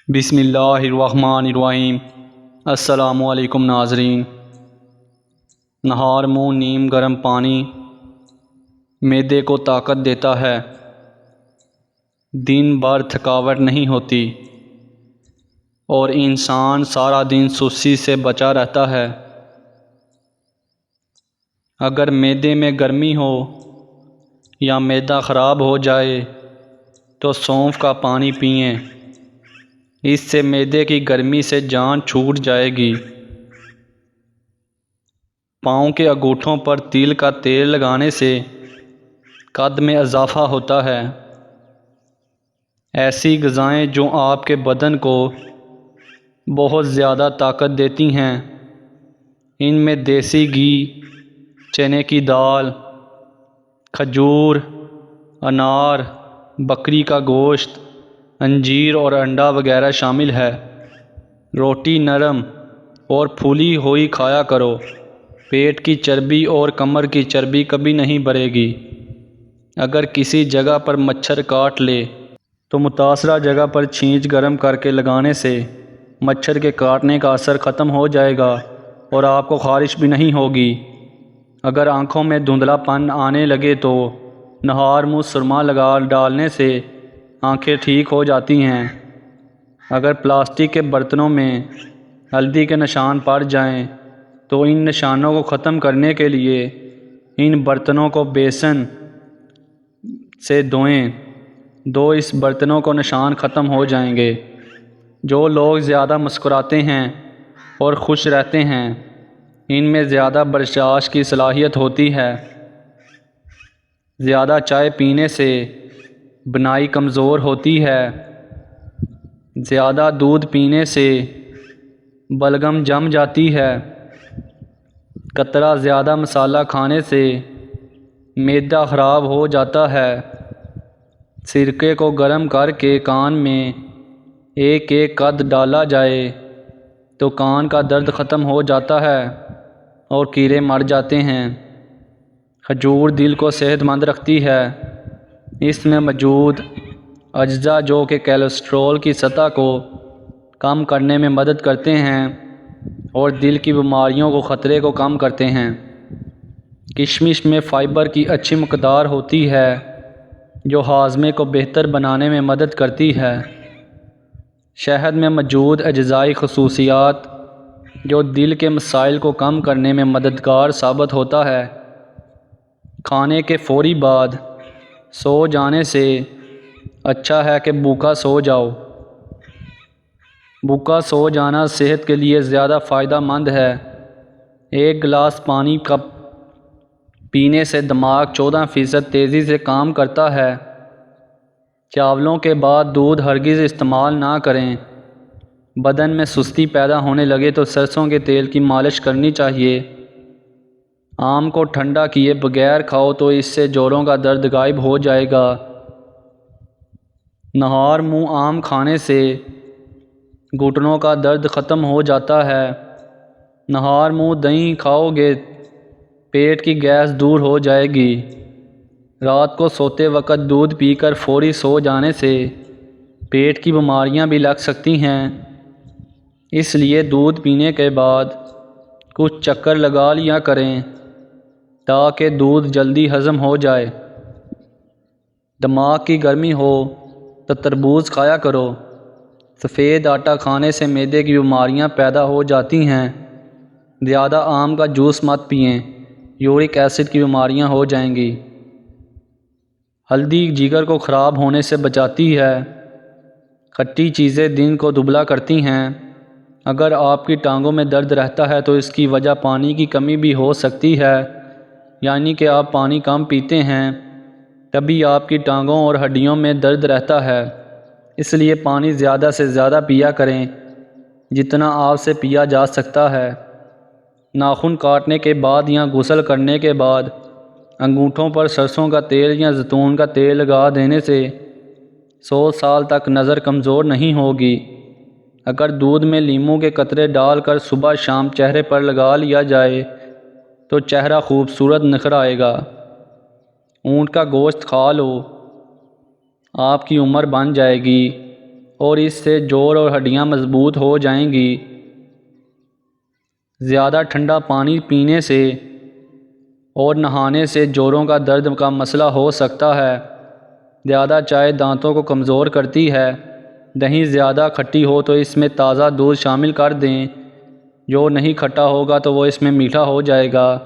بسم اللہ الرحمن الرحیم۔ السلام علیکم ناظرین۔ نہار منہ نیم گرم پانی معدے کو طاقت دیتا ہے، دن بھر تھکاوٹ نہیں ہوتی اور انسان سارا دن سستی سے بچا رہتا ہے۔ اگر معدے میں گرمی ہو یا معدہ خراب ہو جائے تو سونف کا پانی پئیں، اس سے معدے کی گرمی سے جان چھوٹ جائے گی۔ پاؤں کے انگوٹھوں پر تل کا تیل لگانے سے قد میں اضافہ ہوتا ہے۔ ایسی غذائیں جو آپ کے بدن کو بہت زیادہ طاقت دیتی ہیں، ان میں دیسی گھی، چنے کی دال، کھجور، انار، بکری کا گوشت، انجیر اور انڈا وغیرہ شامل ہے۔ روٹی نرم اور پھولی ہوئی کھایا کرو، پیٹ کی چربی اور کمر کی چربی کبھی نہیں بڑھے گی۔ اگر کسی جگہ پر مچھر کاٹ لے تو متاثرہ جگہ پر چھینچ گرم کر کے لگانے سے مچھر کے کاٹنے کا اثر ختم ہو جائے گا اور آپ کو خارش بھی نہیں ہوگی۔ اگر آنکھوں میں دھندلا پن آنے لگے تو نہار منہ سرما لگا ڈالنے سے آنکھیں ٹھیک ہو جاتی ہیں۔ اگر پلاسٹک کے برتنوں میں ہلدی کے نشان پڑ جائیں تو ان نشانوں کو ختم کرنے کے لیے ان برتنوں کو بیسن سے دھوئیں، اس برتنوں کو نشان ختم ہو جائیں گے۔ جو لوگ زیادہ مسکراتے ہیں اور خوش رہتے ہیں، ان میں زیادہ برداشت کی صلاحیت ہوتی ہے۔ زیادہ چائے پینے سے بنائی کمزور ہوتی ہے۔ زیادہ دودھ پینے سے بلغم جم جاتی ہے۔ قطرہ زیادہ مسالہ کھانے سے معدہ خراب ہو جاتا ہے۔ سرکے کو گرم کر کے کان میں ایک ایک قطرہ ڈالا جائے تو کان کا درد ختم ہو جاتا ہے اور کیڑے مر جاتے ہیں۔ کھجور دل کو صحت مند رکھتی ہے۔ اس میں موجود اجزاء جو کہ کولیسٹرول کی سطح کو کم کرنے میں مدد کرتے ہیں اور دل کی بیماریوں کو خطرے کو کم کرتے ہیں۔ کشمش میں فائبر کی اچھی مقدار ہوتی ہے جو ہاضمے کو بہتر بنانے میں مدد کرتی ہے۔ شہد میں موجود اجزائی خصوصیات جو دل کے مسائل کو کم کرنے میں مددگار ثابت ہوتا ہے۔ کھانے کے فوری بعد سو جانے سے اچھا ہے کہ بھوکا سو جاؤ۔ بھوکا سو جانا صحت کے لیے زیادہ فائدہ مند ہے۔ ایک گلاس پانی کا پینے سے دماغ 14% تیزی سے کام کرتا ہے۔ چاولوں کے بعد دودھ ہرگز استعمال نہ کریں۔ بدن میں سستی پیدا ہونے لگے تو سرسوں کے تیل کی مالش کرنی چاہیے۔ آم کو ٹھنڈا کیے بغیر کھاؤ تو اس سے جوڑوں کا درد غائب ہو جائے گا۔ نہار منہ آم کھانے سے گھٹنوں کا درد ختم ہو جاتا ہے۔ نہار منہ دہی کھاؤ گے پیٹ کی گیس دور ہو جائے گی۔ رات کو سوتے وقت دودھ پی کر فوری سو جانے سے پیٹ کی بیماریاں بھی لگ سکتی ہیں، اس لیے دودھ پینے کے بعد کچھ چکر لگا لیا کریں تاکہ دودھ جلدی ہضم ہو جائے۔ دماغ کی گرمی ہو تو تربوز کھایا کرو۔ سفید آٹا کھانے سے معدے کی بیماریاں پیدا ہو جاتی ہیں۔ زیادہ آم کا جوس مت پئیں، یورک ایسڈ کی بیماریاں ہو جائیں گی۔ ہلدی جگر کو خراب ہونے سے بچاتی ہے۔ کھٹی چیزیں دل کو دبلا کرتی ہیں۔ اگر آپ کی ٹانگوں میں درد رہتا ہے تو اس کی وجہ پانی کی کمی بھی ہو سکتی ہے، یعنی کہ آپ پانی کم پیتے ہیں تبھی آپ کی ٹانگوں اور ہڈیوں میں درد رہتا ہے۔ اس لیے پانی زیادہ سے زیادہ پیا کریں جتنا آپ سے پیا جا سکتا ہے۔ ناخن کاٹنے کے بعد یا غسل کرنے کے بعد انگوٹھوں پر سرسوں کا تیل یا زیتون کا تیل لگا دینے سے 100 سال تک نظر کمزور نہیں ہوگی۔ اگر دودھ میں لیموں کے قطرے ڈال کر صبح شام چہرے پر لگا لیا جائے تو چہرہ خوبصورت نکھر آئے گا۔ اونٹ کا گوشت کھا لو، آپ کی عمر بن جائے گی اور اس سے جوڑ اور ہڈیاں مضبوط ہو جائیں گی۔ زیادہ ٹھنڈا پانی پینے سے اور نہانے سے جوڑوں کا درد کا مسئلہ ہو سکتا ہے۔ زیادہ چائے دانتوں کو کمزور کرتی ہے۔ دہی زیادہ کھٹی ہو تو اس میں تازہ دودھ شامل کر دیں، جو نہیں کھٹا ہوگا تو وہ اس میں میٹھا ہو جائے گا۔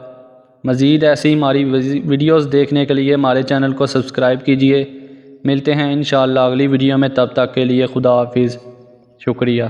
مزید ایسی ہماری ویڈیوز دیکھنے کے لیے ہمارے چینل کو سبسکرائب کیجیے۔ ملتے ہیں انشاءاللہ اگلی ویڈیو میں، تب تک کے لیے خدا حافظ، شکریہ۔